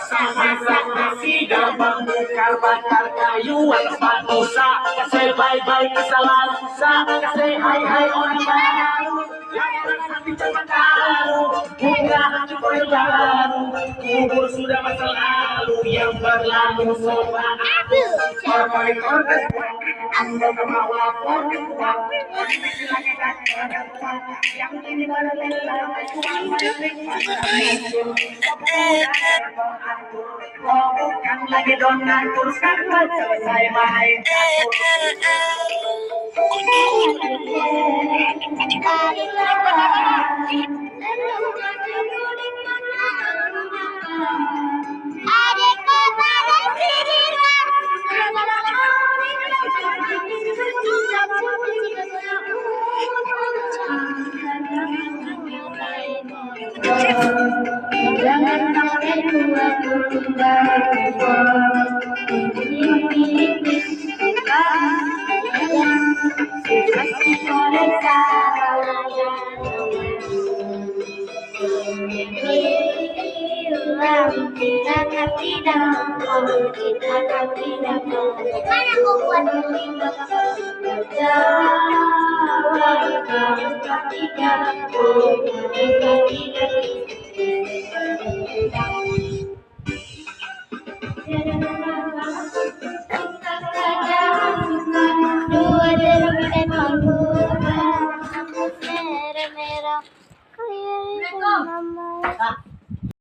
Sama-sama sidang bakar kayu atas batu kasih bye-bye kesalahan kasih hai-hai orang baru yang nanti coba tahu bunga cukup baru kubur sudah masa lalu yang berlalu sobat korban anda mau lapor yang ini bukan lagi donatur sekarang selesai main jangan sampai tua Merah-merah kayak mama.